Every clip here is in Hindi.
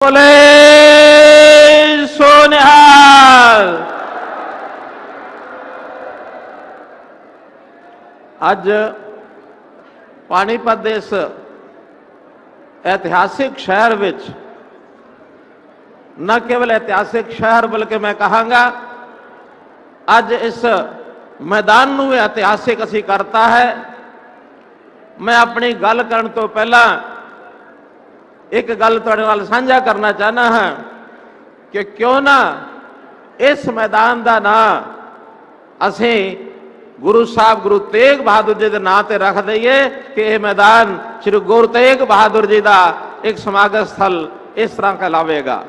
बोले सोनिहाल। ਅੱਜ पानीपत ਦੇ ਇਸ ऐतिहासिक शहर ਵਿੱਚ न केवल ऐतिहासिक शहर बल्कि मैं कहांगा ਅੱਜ इस मैदान ਨੂੰ ऐतिहासिक ਅਸੀਂ करता है। मैं अपनी गल ਕਰਨ ਤੋਂ ਪਹਿਲਾਂ एक गल तुहाडे नाल साझा करना चाहना हाँ कि क्यों ना इस मैदान का नाम असी गुरु साहब गुरु तेग बहादुर जी के नाम से रख दईए कि यह मैदान श्री गुरु तेग बहादुर जी का एक समागम स्थल इस तरह कहलावेगा।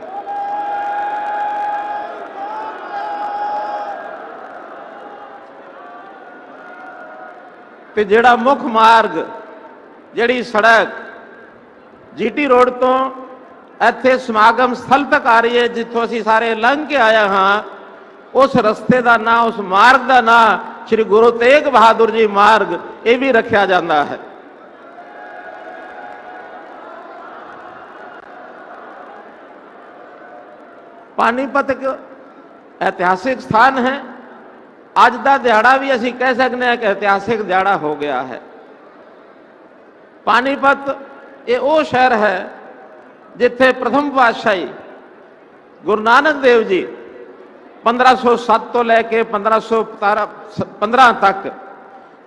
ते जिहड़ा मुख मार्ग जिहड़ी सड़क जीटी रोड तो इत्थे समागम स्थल तक आ रही है, जिथों असीं सारे लंघ के आए हाँ, उस रस्ते का नाम उस मार्ग का नाम श्री गुरु तेग बहादुर जी मार्ग ये भी रखा जाता है। पानीपत एक ऐतिहासिक स्थान है। अज का दिहाड़ा भी असीं कह सकते हैं कि ऐतिहासिक दिहाड़ा हो गया है। पानीपत ये वो शहर है जिथे प्रथम पातशाही गुरु नानक देव जी 1507 तो लैके 1515 तक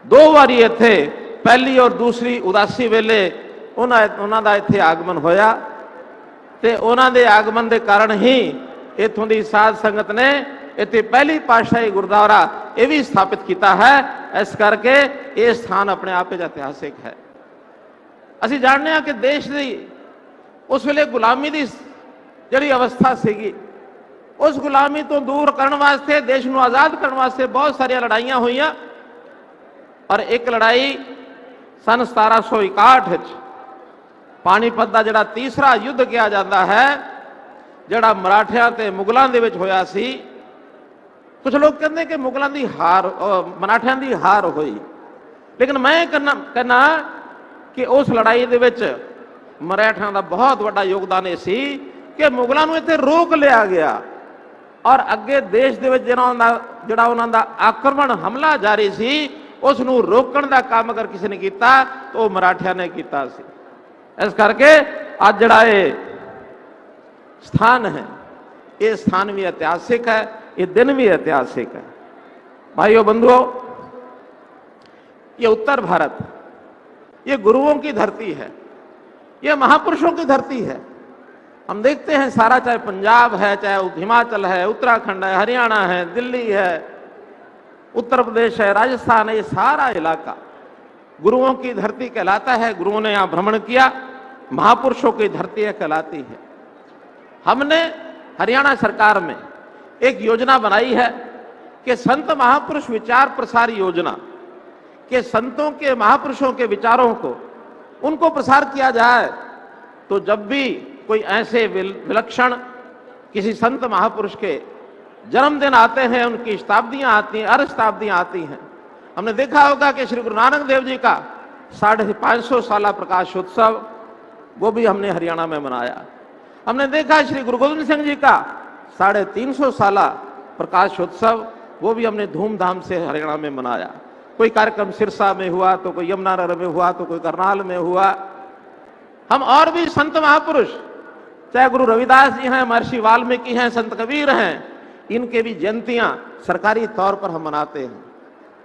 दो बारी इत्थे पहली और दूसरी उदासी वेले उन्हां दा इत्थे आगमन होया ते उन्हां दे आगमन के कारण ही इत्थों दी साध संगत ने इत्थे पहली पातशाही गुरुद्वारा ये भी स्थापित किया है। इस करके ये स्थान अपने आप ऐतिहासिक है। असीं जानते हैं कि देश की उस वेले गुलामी की जिहड़ी अवस्था सीगी, उस गुलामी तो दूर करने वास्ते देश को आज़ाद करने वास्ते बहुत सारिया लड़ाइयां हुई और एक लड़ाई सन 1761 पानीपत का जिहड़ा तीसरा युद्ध किया जाता है, जिहड़ा मराठियां ते मुगलों दे विच होया सी। कुछ लोग कहते कि मुगलों की हार मराठियां की हार हुई, लेकिन मैं कहना कि उस लड़ाई दे विच मराठा का बहुत बड़ा योगदान ये सी कि मुगलों को इत्थे रोक लिया गया और अगे देश दे विच जिहड़ा उन्हां दा आक्रमण हमला जारी सी उसनूं रोकण दा काम अगर किसी ने किया तो वो मराठियां ने किया सी। इस करके अज जिहड़ा ये स्थान है ये स्थान भी ऐतिहासिक है, ये दिन भी ऐतिहासिक है। भाइयों बंधुओं, ये उत्तर भारत ये गुरुओं की धरती है, ये महापुरुषों की धरती है। हम देखते हैं सारा, चाहे पंजाब है, चाहे हिमाचल है, उत्तराखंड है, हरियाणा है, दिल्ली है, उत्तर प्रदेश है, राजस्थान है, ये सारा इलाका गुरुओं की धरती कहलाता है। गुरुओं ने यहाँ भ्रमण किया, महापुरुषों की धरती कहलाती है। हमने हरियाणा सरकार में एक योजना बनाई है कि संत महापुरुष विचार प्रसार योजना के संतों के महापुरुषों के विचारों को उनको प्रसार किया जाए। तो जब भी कोई ऐसे विलक्षण किसी संत महापुरुष के जन्मदिन आते हैं, उनकी शताब्दियां आती हैं, अर्ध शताब्दियां आती हैं। हमने देखा होगा कि श्री गुरु नानक देव जी का 550 साला प्रकाश उत्सव वो भी हमने हरियाणा में मनाया। हमने देखा श्री गुरु गोविंद सिंह जी का 350 साला प्रकाश उत्सव वो भी हमने धूमधाम से हरियाणा में मनाया। कोई कार्यक्रम सिरसा में हुआ तो कोई यमुनानगर में हुआ तो कोई करनाल में हुआ। हम और भी संत महापुरुष, चाहे गुरु रविदास जी हैं, महर्षि वाल्मीकि हैं, संत कबीर हैं, इनके भी जयंतियां सरकारी तौर पर हम मनाते हैं।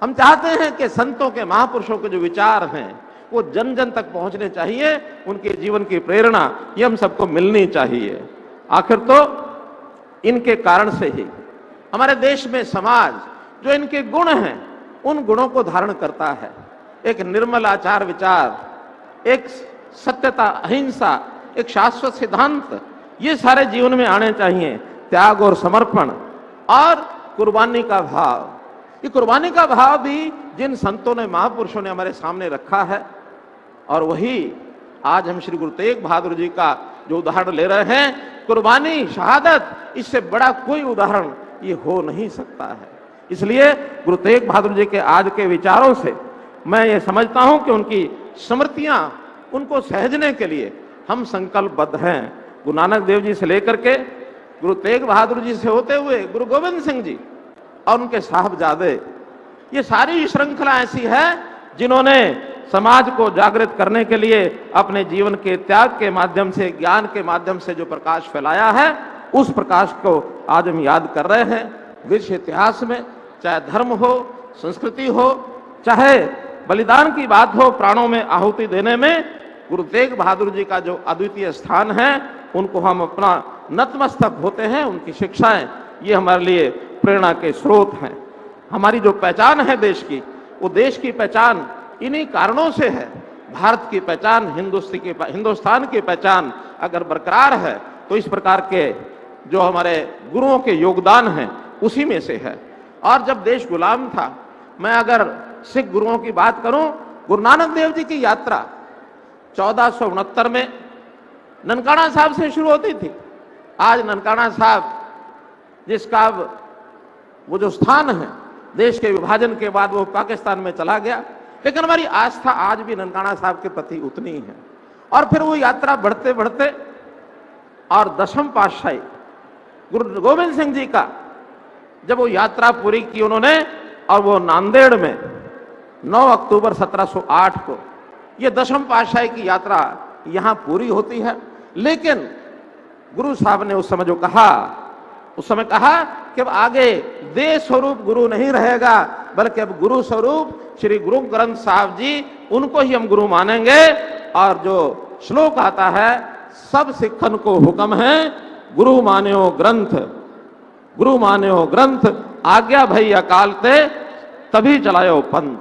हम चाहते हैं कि संतों के महापुरुषों के जो विचार हैं वो जन जन तक पहुंचने चाहिए, उनके जीवन की प्रेरणा ये हम सबको मिलनी चाहिए। आखिर तो इनके कारण से ही हमारे देश में समाज जो इनके गुण हैं उन गुणों को धारण करता है। एक निर्मल आचार विचार, एक सत्यता, अहिंसा, एक शाश्वत सिद्धांत, ये सारे जीवन में आने चाहिए। त्याग और समर्पण और कुर्बानी का भाव, ये कुर्बानी का भाव भी जिन संतों ने महापुरुषों ने हमारे सामने रखा है, और वही आज हम श्री गुरु तेग बहादुर जी का जो उदाहरण ले रहे हैं, कुर्बानी, शहादत, इससे बड़ा कोई उदाहरण ये हो नहीं सकता है। इसलिए गुरु तेग बहादुर जी के आज के विचारों से मैं ये समझता हूं कि उनकी स्मृतियां उनको सहजने के लिए हम संकल्पबद्ध हैं। गुरु नानक देव जी से लेकर के गुरु तेग बहादुर जी से होते हुए गुरु गोविंद सिंह जी और उनके साहबजादे, ये सारी श्रृंखला ऐसी है जिन्होंने समाज को जागृत करने के लिए अपने जीवन के त्याग के माध्यम से, ज्ञान के माध्यम से जो प्रकाश फैलाया है, उस प्रकाश को आज हम याद कर रहे हैं। विश्व इतिहास में चाहे धर्म हो, संस्कृति हो, चाहे बलिदान की बात हो, प्राणों में आहुति देने में गुरु तेग बहादुर जी का जो अद्वितीय स्थान है, उनको हम अपना नतमस्तक होते हैं। उनकी शिक्षाएं ये हमारे लिए प्रेरणा के स्रोत हैं। हमारी जो पहचान है देश की, वो देश की पहचान इन्हीं कारणों से है। भारत की पहचान, हिंदुस्तान की पहचान अगर बरकरार है तो इस प्रकार के जो हमारे गुरुओं के योगदान हैं उसी में से है। और जब देश गुलाम था, मैं अगर सिख गुरुओं की बात करूं, गुरु नानक देव जी की यात्रा 1469 में ननकाना साहब से शुरू होती थी। आज ननकाना साहब जिसका वो जो स्थान है, देश के विभाजन के बाद वो पाकिस्तान में चला गया, लेकिन हमारी आस्था आज भी ननकाना साहब के प्रति उतनी ही है। और फिर वो यात्रा बढ़ते बढ़ते और दशम पातशाही गुरु गोविंद सिंह जी का जब वो यात्रा पूरी की उन्होंने, और वो नांदेड़ में 9 अक्टूबर 1708 को ये दशम पातशाही की यात्रा यहां पूरी होती है। लेकिन गुरु साहब ने उस समय कहा कि अब आगे देश स्वरूप गुरु नहीं रहेगा, बल्कि अब गुरु स्वरूप श्री गुरु ग्रंथ साहब जी, उनको ही हम गुरु मानेंगे। और जो श्लोक आता है, सब सिखन को हुक्म है गुरु मान्यो ग्रंथ, गुरु मान्यो ग्रंथ, आज्ञा भई अकाल ते तभी चलायो पंथ।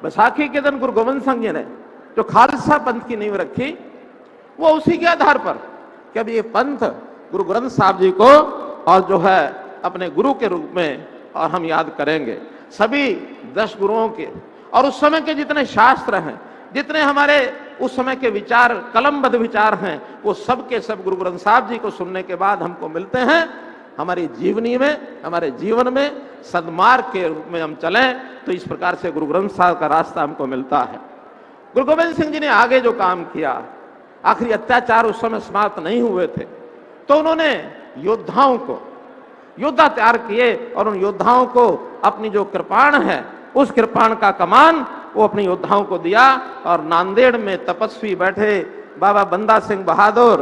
बैसाखी के दिन गुरु गोविंद सिंह जी ने जो खालसा पंथ की नींव रखी, वो उसी के आधार पर कि अब ये पंथ गुरु ग्रंथ साहब जी को और जो है अपने गुरु के रूप में और हम याद करेंगे। सभी 10 गुरुओं के और उस समय के जितने शास्त्र हैं, जितने हमारे उस समय के विचार, कलमबद्ध विचार हैं, वो सब के सब गुरु ग्रंथ साहब जी को सुनने के बाद हमको मिलते हैं। हमारी जीवनी में, हमारे जीवन में सद्मार्ग के रूप में हम चलें तो इस प्रकार से गुरु ग्रंथ साहब का रास्ता हमको मिलता है। गुरु गोविंद सिंह जी ने आगे जो काम किया, आखिरी अत्याचार उस समय समाप्त नहीं हुए थे, तो उन्होंने योद्धा तैयार किए और उन योद्धाओं को अपनी जो कृपाण है, उस कृपाण का कमान वो अपने योद्धाओं को दिया। और नांदेड़ में तपस्वी बैठे बाबा बंदा सिंह बहादुर,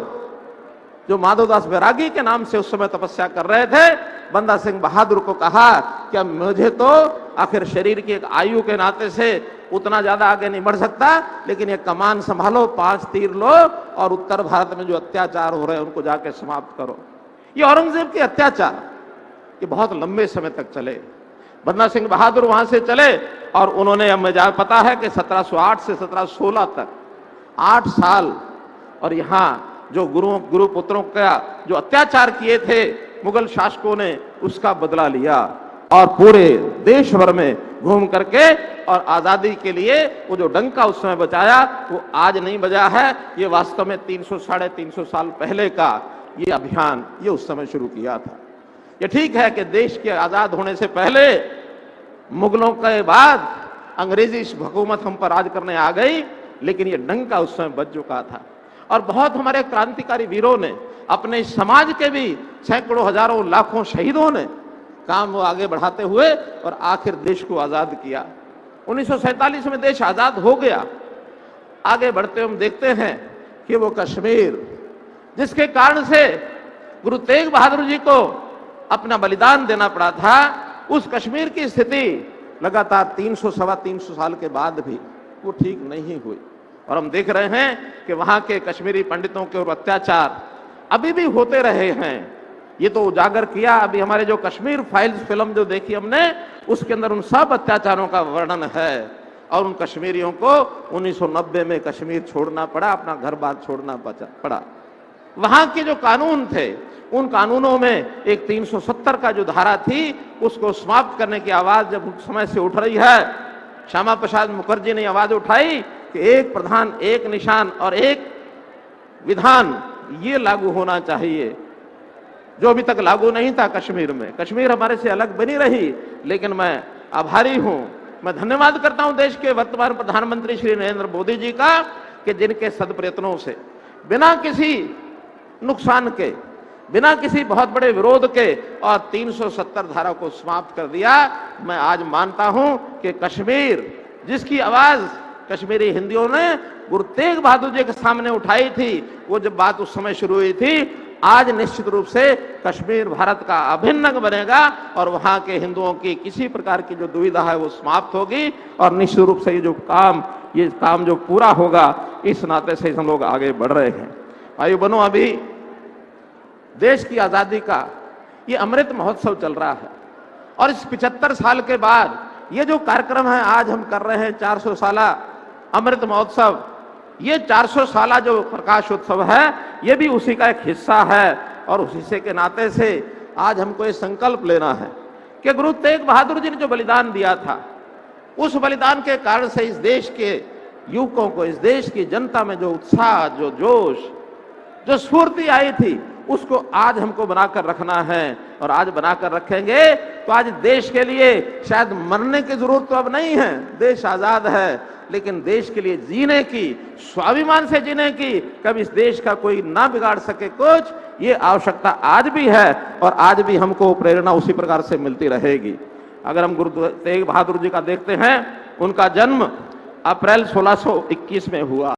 जो माधवदास बैरागी के नाम से उस समय तपस्या कर रहे थे, बंदा सिंह बहादुर को कहा कि अब मुझे तो आखिर शरीर की एक आयु के नाते से उतना ज्यादा आगे नहीं बढ़ सकता, लेकिन ये कमान संभालो, 5 तीर लो और उत्तर भारत में जो अत्याचार हो रहे हैं उनको जाके समाप्त करो। ये औरंगजेब के अत्याचार ये बहुत लंबे समय तक चले। बंदा सिंह बहादुर वहां से चले और उन्होंने, अब मुझे पता है कि 1708 से 1716 तक 8 साल और यहाँ जो गुरु पुत्रों का जो अत्याचार किए थे मुगल शासकों ने, उसका बदला लिया और पूरे देश भर में घूम करके और आजादी के लिए वो जो डंका उस समय बजाया, वो आज नहीं बजा है। ये वास्तव में 300-350 साल पहले का ये अभियान ये उस समय शुरू किया था। ये ठीक है कि देश के आजाद होने से पहले मुगलों के बाद अंग्रेजी हुकूमत हम पर राज करने आ गई, लेकिन ये डंका उस समय बज चुका था। और बहुत हमारे क्रांतिकारी वीरों ने, अपने समाज के भी सैकड़ों, हजारों, लाखों शहीदों ने काम वो आगे बढ़ाते हुए और आखिर देश को आजाद किया। 1947 में देश आजाद हो गया। आगे बढ़ते हम देखते हैं कि वो कश्मीर, जिसके कारण से गुरु तेग बहादुर जी को अपना बलिदान देना पड़ा था, उस कश्मीर की स्थिति लगातार 300-325 साल के बाद भी वो ठीक नहीं हुई। और हम देख रहे हैं कि वहां के कश्मीरी पंडितों के ऊपर अत्याचार अभी भी होते रहे हैं। ये तो उजागर किया अभी हमारे जो कश्मीर फाइल्स फिल्म जो देखी हमने, उसके अंदर उन सब अत्याचारों का वर्णन है। और उन कश्मीरियों को 1990 में कश्मीर छोड़ना पड़ा, अपना घर बार छोड़ना पड़ा। वहां के जो कानून थे, उन कानूनों में एक 370 का जो धारा थी, उसको समाप्त करने की आवाज जब समय से उठ रही है। श्यामा प्रसाद मुखर्जी ने आवाज उठाई कि एक प्रधान, एक निशान और एक विधान, ये लागू होना चाहिए, जो अभी तक लागू नहीं था कश्मीर में। कश्मीर हमारे से अलग बनी रही, लेकिन मैं आभारी हूं, मैं धन्यवाद करता हूं देश के वर्तमान प्रधानमंत्री श्री नरेंद्र मोदी जी का, कि जिनके सदप्रयत्नों से बिना किसी नुकसान के, बिना किसी बहुत बड़े विरोध के और 370 धारा को समाप्त कर दिया। मैं आज मानता हूं कि कश्मीर, जिसकी आवाज कश्मीरी हिंदियों ने गुरु तेग बहादुर जी के सामने उठाई थी, वो जब बात उस समय शुरू हुई थी, आज निश्चित रूप से कश्मीर भारत का अभिन्न अंग बनेगा और वहां के हिंदुओं की किसी प्रकार की जो दुविधा है वो समाप्त होगी और निश्चित रूप से ये काम जो पूरा होगा, इस नाते से हम लोग आगे बढ़ रहे हैं। भाइयों बहनों, अभी देश की आजादी का ये अमृत महोत्सव चल रहा है और इस 75 साल के बाद ये जो कार्यक्रम है आज हम कर रहे हैं 400 साला अमृत महोत्सव, ये 400 साला जो प्रकाश उत्सव है ये भी उसी का एक हिस्सा है और उस हिस्से के नाते से आज हमको ये संकल्प लेना है कि गुरु तेग बहादुर जी ने जो बलिदान दिया था, उस बलिदान के कारण से इस देश के युवकों को, इस देश की जनता में जो उत्साह, जो जोश, जो स्फूर्ति आई थी, उसको आज हमको बनाकर रखना है और आज बनाकर रखेंगे तो आज देश के लिए शायद मरने की जरूरत तो अब नहीं है, देश आजाद है, लेकिन देश के लिए जीने की, स्वाभिमान से जीने की, कभी इस देश का कोई ना बिगाड़ सके कुछ, ये आवश्यकता आज भी है और आज भी हमको प्रेरणा उसी प्रकार से मिलती रहेगी। अगर हम गुरु तेग बहादुर जी का देखते हैं, उनका जन्म अप्रैल 1621 में हुआ।